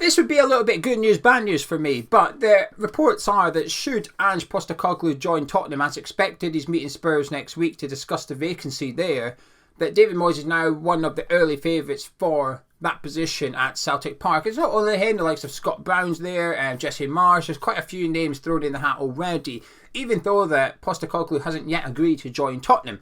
This would be a little bit good news, bad news for me, but the reports are that should Ange Postecoglou join Tottenham as expected, he's meeting Spurs next week to discuss the vacancy there, that David Moyes is now one of the early favourites for that position at Celtic Park. It's not only him, the likes of Scott Brown's there, and Jesse Marsh, there's quite a few names thrown in the hat already, even though that Postecoglou hasn't yet agreed to join Tottenham.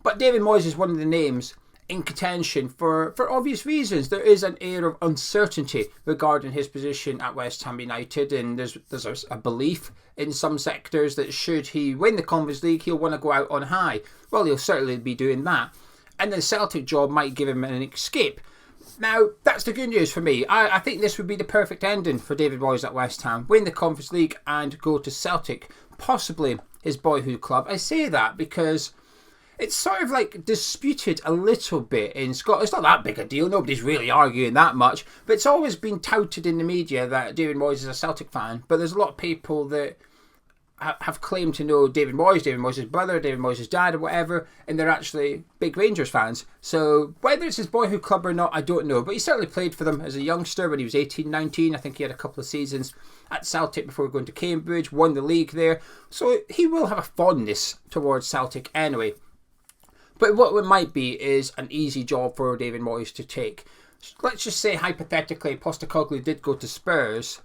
But David Moyes is one of the names in contention for obvious reasons. There is an air of uncertainty regarding his position at West Ham United, and there's a belief in some sectors that should he win the Conference League, he'll want to go out on high. Well, he'll certainly be doing that, and the Celtic job might give him an escape. Now, that's the good news for me. I think this would be the perfect ending for David Moyes at West Ham. Win the Conference League and go to Celtic, possibly his boyhood club. I say that because it's sort of like disputed a little bit in Scotland. It's not that big a deal. Nobody's really arguing that much. But it's always been touted in the media that David Moyes is a Celtic fan. But there's a lot of people that have claimed to know David Moyes' brother, David Moyes' dad or whatever, and they're actually big Rangers fans. So whether it's his boyhood club or not, I don't know. But he certainly played for them as a youngster when he was 18, 19. I think he had a couple of seasons at Celtic before going to Cambridge, won the league there. So he will have a fondness towards Celtic anyway. But what it might be is an easy job for David Moyes to take. Let's just say, hypothetically, Postecoglou did go to Spurs.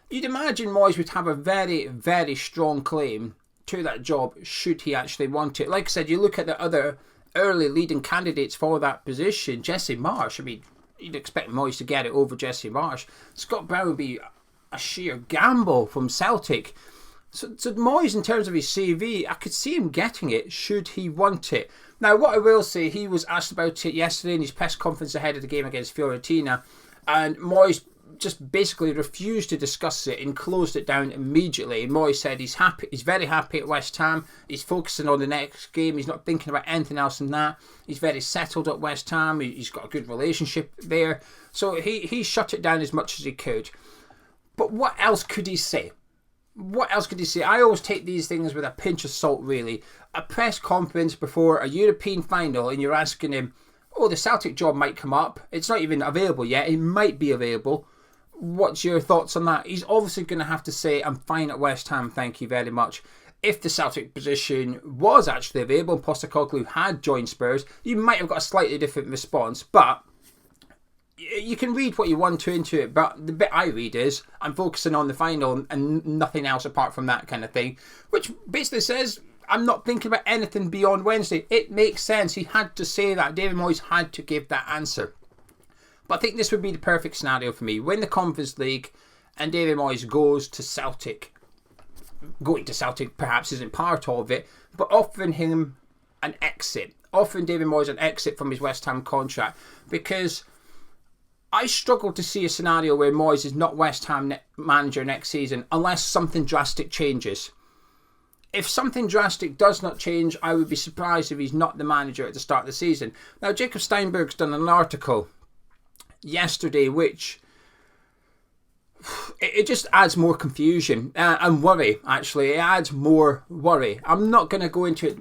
You'd imagine Moyes would have a very, very strong claim to that job should he actually want it. Like I said, you look at the other early leading candidates for that position. Jesse Marsh, I mean, you'd expect Moyes to get it over Jesse Marsh. Scott Brown would be a sheer gamble from Celtic. So Moyes, in terms of his CV, I could see him getting it should he want it. Now, what I will say, he was asked about it yesterday in his press conference ahead of the game against Fiorentina, and Moyes just basically refused to discuss it and closed it down immediately. Moyes said he's happy, he's very happy at West Ham, he's focusing on the next game, he's not thinking about anything else than that. He's very settled at West Ham, he's got a good relationship there, so he shut it down as much as he could. But what else could he say? What else could he say? I always take these things with a pinch of salt, really. A press conference before a European final and you're asking him, oh, the Celtic job might come up. It's not even available yet. It might be available. What's your thoughts on that? He's obviously going to have to say, I'm fine at West Ham, thank you very much. If the Celtic position was actually available and Postecoglou had joined Spurs, you might have got a slightly different response, but you can read what you want to into it, but the bit I read is, I'm focusing on the final and nothing else apart from that kind of thing, which basically says, I'm not thinking about anything beyond Wednesday. It makes sense. He had to say that. David Moyes had to give that answer. But I think this would be the perfect scenario for me. Win the Conference League and David Moyes goes to Celtic. Going to Celtic perhaps isn't part of it, but offering him an exit. Offering David Moyes an exit from his West Ham contract, because I struggle to see a scenario where Moyes is not West Ham manager next season unless something drastic changes. If something drastic does not change, I would be surprised if he's not the manager at the start of the season. Now, Jacob Steinberg's done an article yesterday which it just adds more confusion and worry, actually. It adds more worry. I'm not going to go into it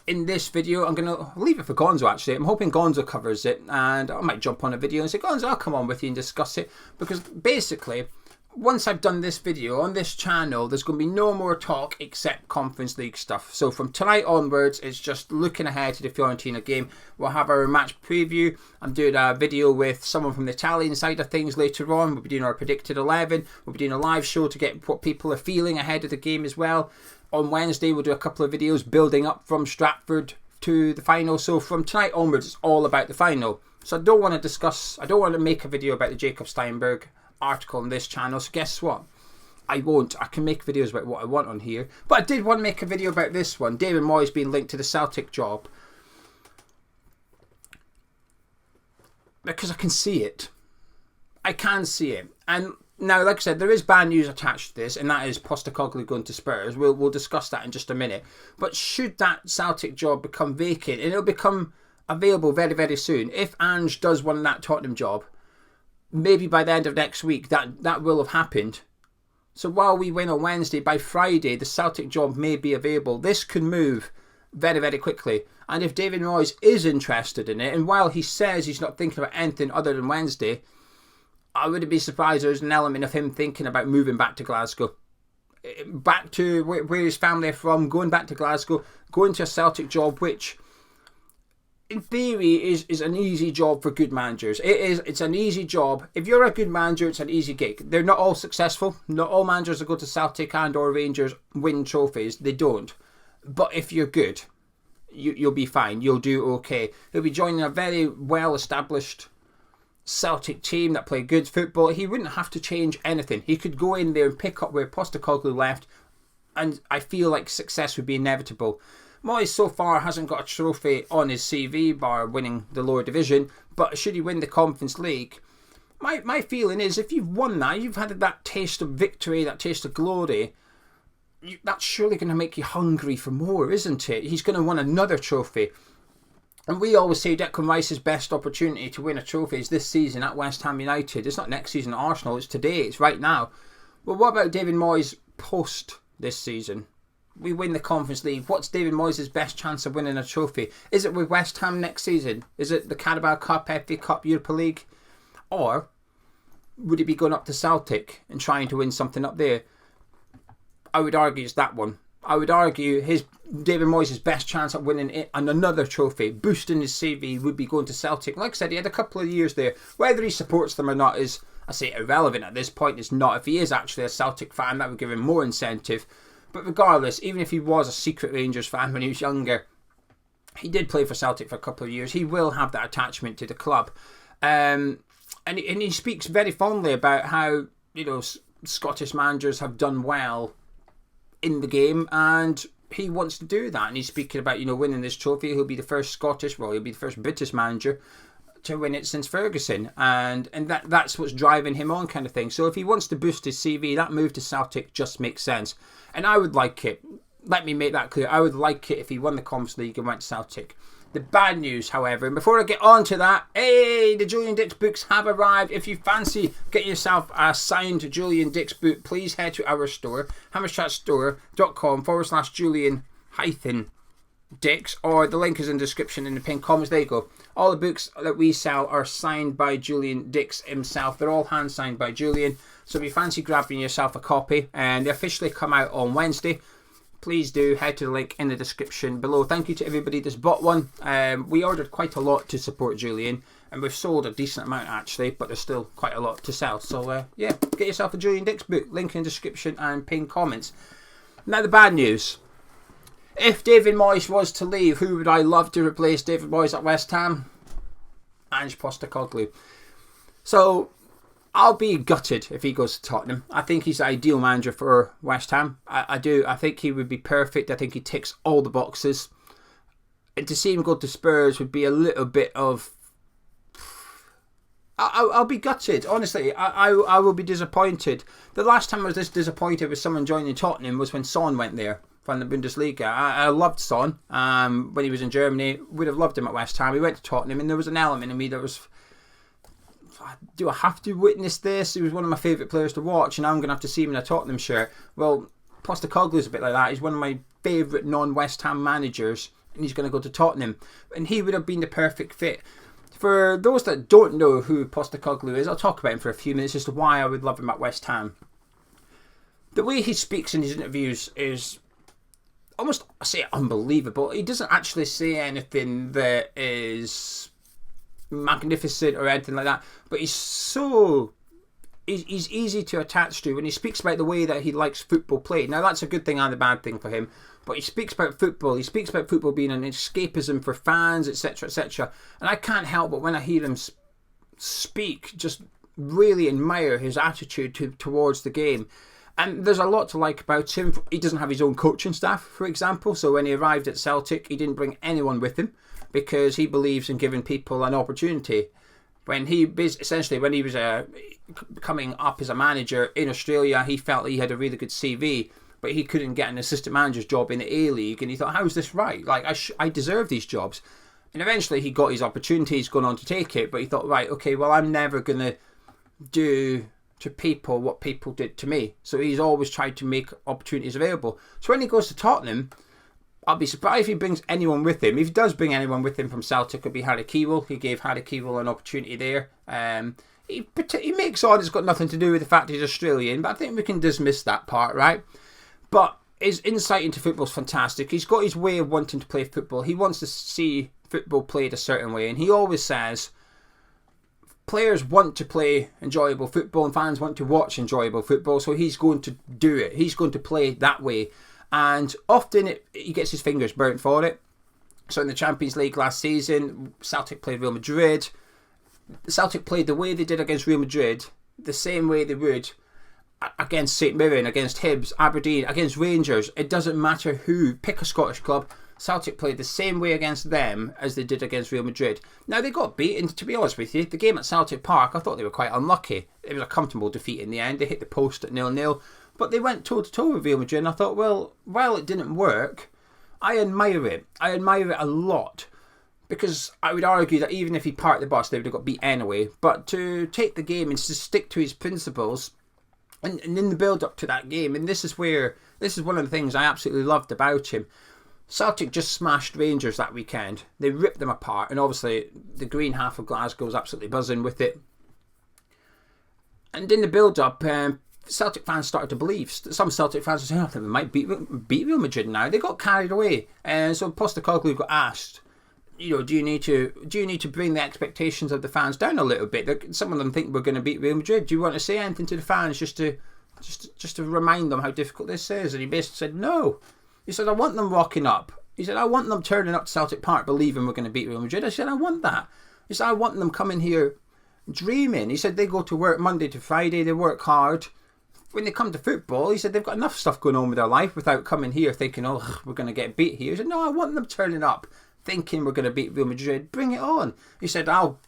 in this video. I'm going to leave it for Gonzo, actually. I'm hoping Gonzo covers it, and I might jump on a video and say, Gonzo, I'll come on with you and discuss it, because basically, once I've done this video on this channel, there's going to be no more talk except Conference League stuff. So from tonight onwards, it's just looking ahead to the Fiorentina game. We'll have our match preview. I'm doing a video with someone from the Italian side of things later on. We'll be doing our predicted 11. We'll be doing a live show to get what people are feeling ahead of the game as well. On Wednesday, we'll do a couple of videos building up from Stratford to the final. So from tonight onwards, it's all about the final. So I don't want to make a video about the Jacob Steinberg article on this channel. So guess what? I won't. I can make videos about what I want on here. But I did want to make a video about this one. David Moyes being linked to the Celtic job. Because I can see it. I can see it. And now, like I said, there is bad news attached to this, and that is Postecoglou going to Spurs. We'll discuss that in just a minute. But should that Celtic job become vacant, and it'll become available very, very soon, if Ange does want that Tottenham job, maybe by the end of next week, that will have happened. So while we win on Wednesday, by Friday, the Celtic job may be available. This can move very, very quickly. And if David Moyes is interested in it, and while he says he's not thinking about anything other than Wednesday, I wouldn't be surprised there's an element of him thinking about moving back to Glasgow. Back to where his family are from, going back to Glasgow, going to a Celtic job, which in theory is an easy job for good managers. It's an easy job. If you're a good manager, it's an easy gig. They're not all successful. Not all managers that go to Celtic and or Rangers win trophies. They don't. But if you're good, you'll be fine. You'll do okay. He'll be joining a very well established Celtic team that play good football. He wouldn't have to change anything. He could go in there and pick up where Postecoglou left, and I feel like success would be inevitable. Moyes so far hasn't got a trophy on his CV bar winning the lower division, but should he win the Conference League, my feeling is if you've won that, you've had that taste of victory, that taste of glory, that's surely going to make you hungry for more, isn't it? He's going to want another trophy. And we always say Declan Rice's best opportunity to win a trophy is this season at West Ham United. It's not next season at Arsenal, it's today, it's right now. Well, what about David Moyes post this season? We win the Conference League. What's David Moyes' best chance of winning a trophy? Is it with West Ham next season? Is it the Carabao Cup, FA Cup, Europa League? Or would it be going up to Celtic and trying to win something up there? I would argue it's that one. I would argue David Moyes' best chance at winning another trophy, boosting his CV, would be going to Celtic. Like I said, he had a couple of years there. Whether he supports them or not is, I say, irrelevant at this point. It's not. If he is actually a Celtic fan, that would give him more incentive. But regardless, even if he was a secret Rangers fan when he was younger, he did play for Celtic for a couple of years. He will have that attachment to the club. And he speaks very fondly about how, Scottish managers have done well in the game, and he wants to do that. And he's speaking about, winning this trophy. He'll be the first he'll be the first British manager to win it since Ferguson, and that's what's driving him on, kind of thing. So if he wants to boost his CV, that move to Celtic just makes sense, and I would like it. Let me make that clear. I would like it if he won the Conference League and went to Celtic. The bad news, however, and before I get on to that, the Julian Dix books have arrived. If you fancy getting yourself a signed Julian Dix boot, please head to our store, hammerchatstore.com/Julian-Dix, or the link is in the description in the pinned comments. There you go. All the books that we sell are signed by Julian Dix himself. They're all hand signed by Julian. So if you fancy grabbing yourself a copy, and they officially come out on Wednesday, please do head to the link in the description below. Thank you to everybody that's bought one. We ordered quite a lot to support Julian, and we've sold a decent amount actually, but there's still quite a lot to sell. So get yourself a Julian Dix book. Link in the description and pinned comments. Now the bad news. If David Moyes was to leave, who would I love to replace David Moyes at West Ham? Ange Postecoglou. So I'll be gutted if he goes to Tottenham. I think he's the ideal manager for West Ham. I do. I think he would be perfect. I think he ticks all the boxes. And to see him go to Spurs would be a little bit of... I'll be gutted, honestly. I will be disappointed. The last time I was this disappointed with someone joining Tottenham was when Son went there from the Bundesliga. I loved Son when he was in Germany. Would have loved him at West Ham. He went to Tottenham, and there was an element in me that was... Do I have to witness this? He was one of my favourite players to watch, and I'm going to have to see him in a Tottenham shirt. Well, Postecoglou's a bit like that. He's one of my favourite non-West Ham managers, and he's going to go to Tottenham. And he would have been the perfect fit. For those that don't know who Postecoglou is, I'll talk about him for a few minutes as to why I would love him at West Ham. The way he speaks in his interviews is almost, I say, unbelievable. He doesn't actually say anything that is magnificent or anything like that, but he's easy to attach to when he speaks about the way that he likes football played. Now that's a good thing and a bad thing for him, but he speaks about football being an escapism for fans, etc, etc, and I can't help but when I hear him speak just really admire his attitude towards the game. And there's a lot to like about him. He doesn't have his own coaching staff, for example, so when he arrived at Celtic he didn't bring anyone with him, because he believes in giving people an opportunity. When he was coming up as a manager in Australia, he felt he had a really good CV, but he couldn't get an assistant manager's job in the A-League, and he thought, how is this right? Like, I deserve these jobs. And eventually he got his opportunity, he's gone on to take it, but he thought, right, okay, well, I'm never going to do to people what people did to me. So he's always tried to make opportunities available. So when he goes to Tottenham, I'll be surprised if he brings anyone with him. If he does bring anyone with him from Celtic, it'll be Harry Kewell. He gave Harry Kewell an opportunity there. he makes on it's got nothing to do with the fact he's Australian, but I think we can dismiss that part, right? But his insight into football is fantastic. He's got his way of wanting to play football. He wants to see football played a certain way, and he always says players want to play enjoyable football and fans want to watch enjoyable football, so he's going to do it. He's going to play that way, and often he gets his fingers burnt for it. So in the Champions League last season, Celtic played Real Madrid. Celtic played the way they did against Real Madrid, the same way they would against St Mirren, against Hibs, Aberdeen, against Rangers. It doesn't matter who. Pick a Scottish club. Celtic played the same way against them as they did against Real Madrid. Now, they got beaten, to be honest with you. The game at Celtic Park, I thought they were quite unlucky. It was a comfortable defeat in the end. They hit the post at 0-0. But they went toe-to-toe with Real Madrid, and I thought, well, while it didn't work, I admire it. I admire it a lot. Because I would argue that even if he parked the bus, they would have got beat anyway. But to take the game and to stick to his principles, and in the build-up to that game, and this is one of the things I absolutely loved about him. Celtic just smashed Rangers that weekend. They ripped them apart, and obviously the green half of Glasgow was absolutely buzzing with it. And in the build-up, Celtic fans started to believe. Some Celtic fans were saying, I think we might beat Real Madrid now. They got carried away. And so Postecoglou got asked, do you need to bring the expectations of the fans down a little bit? Some of them think we're going to beat Real Madrid. Do you want to say anything to the fans just to remind them how difficult this is? And he basically said, no. He said, I want them rocking up. He said, I want them turning up to Celtic Park believing we're going to beat Real Madrid. I said, I want that. He said, I want them coming here dreaming. He said, they go to work Monday to Friday. They work hard. When they come to football, he said, they've got enough stuff going on with their life without coming here thinking, oh, we're going to get beat here. He said, no, I want them turning up thinking we're going to beat Real Madrid. Bring it on. He said, I'll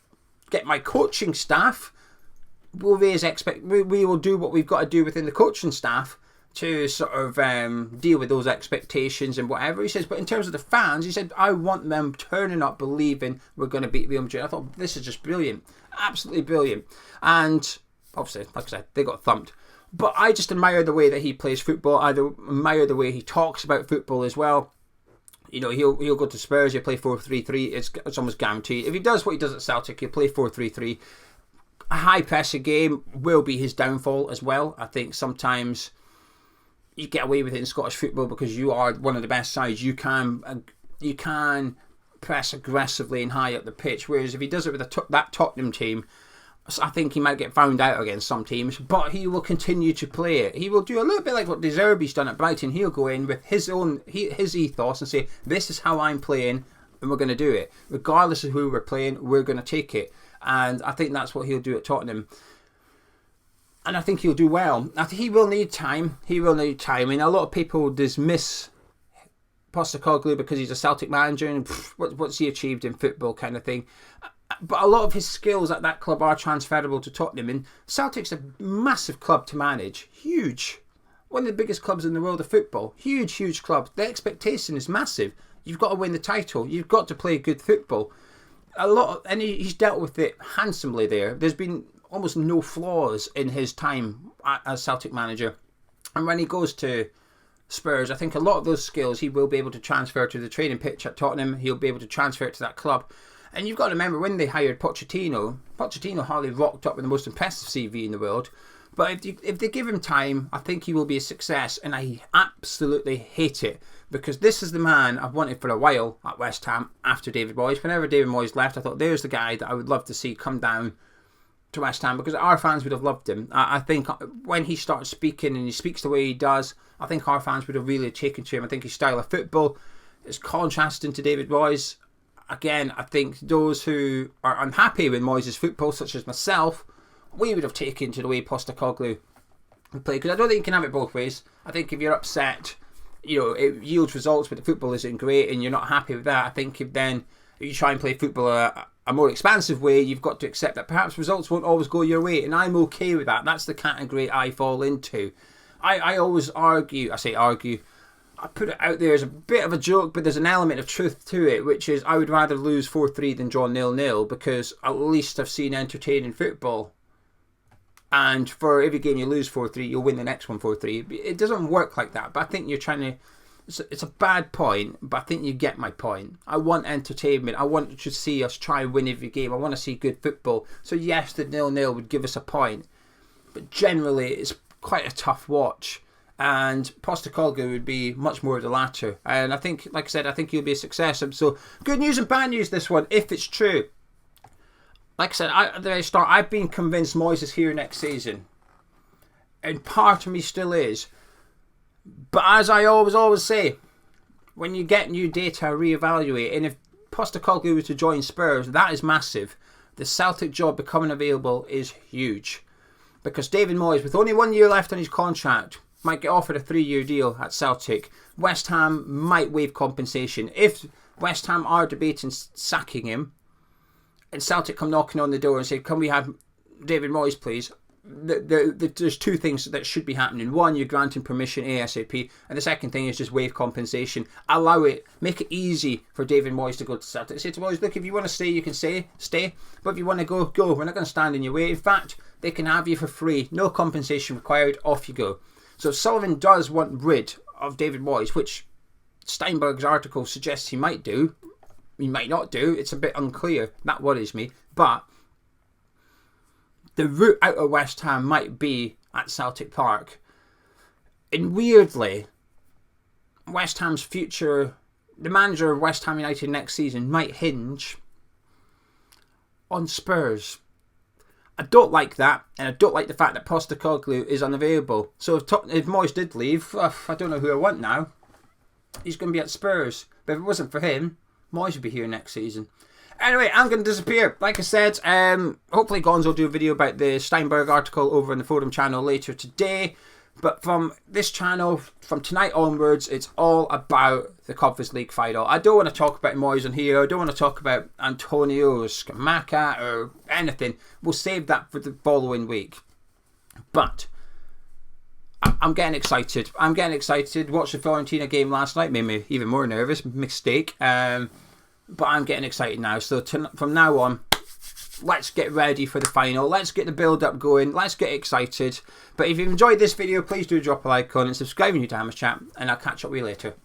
get my coaching staff. We will do what we've got to do within the coaching staff to sort of deal with those expectations and whatever. He says, but in terms of the fans, he said, I want them turning up believing we're going to beat Real Madrid. I thought, this is just brilliant. Absolutely brilliant. And obviously, like I said, they got thumped. But I just admire the way that he plays football. I admire the way he talks about football as well. He'll go to Spurs, he'll play 4-3-3. It's almost guaranteed. If he does what he does at Celtic, he'll play 4-3-3. A high pressing game will be his downfall as well. I think sometimes you get away with it in Scottish football because you are one of the best sides. You can press aggressively and high up the pitch. Whereas if he does it with that Tottenham team, I think he might get found out against some teams, but he will continue to play it. He will do a little bit like what De Zerbi's done at Brighton. He'll go in with his ethos and say, this is how I'm playing, and we're going to do it. Regardless of who we're playing, we're going to take it. And I think that's what he'll do at Tottenham. And I think he'll do well. I think he will need time. I mean, a lot of people dismiss Postecoglou because he's a Celtic manager and what's he achieved in football kind of thing. But a lot of his skills at that club are transferable to Tottenham. And Celtic's a massive club to manage. Huge. One of the biggest clubs in the world of football. Huge club. The expectation is massive. You've got to win the title. You've got to play good football. And he's dealt with it handsomely there. There's been almost no flaws in his time as Celtic manager. And when he goes to Spurs, I think a lot of those skills he will be able to transfer to the training pitch at Tottenham. He'll be able to transfer it to that club. And you've got to remember, when they hired Pochettino hardly rocked up with the most impressive CV in the world. But if they give him time, I think he will be a success. And I absolutely hate it, because this is the man I've wanted for a while at West Ham after David Moyes. Whenever David Moyes left, I thought, there's the guy that I would love to see come down to West Ham, because our fans would have loved him. I think when he starts speaking and he speaks the way he does, I think our fans would have really taken to him. I think his style of football is contrasting to David Moyes. Again, I think those who are unhappy with Moyes' football, such as myself, we would have taken to the way Postecoglou would play. Because I don't think you can have it both ways. I think if you're upset, it yields results, but the football isn't great and you're not happy with that. I think if you try and play football a more expansive way, you've got to accept that perhaps results won't always go your way. And I'm okay with that. That's the category I fall into. I always argue, I put it out there as a bit of a joke, but there's an element of truth to it, which is I would rather lose 4-3 than draw 0-0, because at least I've seen entertaining football. And for every game you lose 4-3, you'll win the next one 4-3. It doesn't work like that, but I think you're trying to It's a bad point, but I think you get my point. I want entertainment. I want to see us try and win every game. I want to see good football. So yes, the 0-0 would give us a point. But generally, it's quite a tough watch. And Postecoglou would be much more of the latter. And I think, like I said, I think he'll be a success. So good news and bad news this one, if it's true. Like I said, at the very start, I've been convinced Moyes is here next season. And part of me still is. But as I always say, when you get new data, reevaluate. And if Postecoglou was to join Spurs, that is massive. The Celtic job becoming available is huge. Because David Moyes, with only 1 year left on his contract, might get offered a 3-year deal at Celtic. West Ham might waive compensation. If West Ham are debating sacking him, and Celtic come knocking on the door and say, can we have David Moyes, please? There's two things that should be happening. One, you're granting permission ASAP, and the second thing is just waive compensation. Allow it, make it easy for David Moyes to go to Celtic. Say to Moyes, look, if you want to stay, you can stay. But if you want to go. We're not going to stand in your way. In fact, they can have you for free, no compensation required. Off you go. So if Sullivan does want rid of David Moyes, which Steinberg's article suggests he might do, he might not do. It's a bit unclear. That worries me. But the route out of West Ham might be at Celtic Park. And weirdly, West Ham's future, the manager of West Ham United next season, might hinge on Spurs. I don't like that, and I don't like the fact that Postecoglou is unavailable. So if Moyes did leave, I don't know who I want now. He's going to be at Spurs. But if it wasn't for him, Moyes would be here next season. Anyway, I'm going to disappear. Like I said, hopefully Gonzo will do a video about the Steinberg article over on the forum channel later today. But from this channel, from tonight onwards, it's all about the Conference League final. I don't want to talk about Moyes on here. I don't want to talk about Antonio or Scamacca or anything. We'll save that for the following week. But I'm getting excited. Watched the Fiorentina game last night. Made me even more nervous. Mistake. But I'm getting excited now. So from now on, let's get ready for the final. Let's get the build-up going. Let's get excited. But if you've enjoyed this video, please do drop a like on and subscribe to Hammers Chat. And I'll catch up with you later.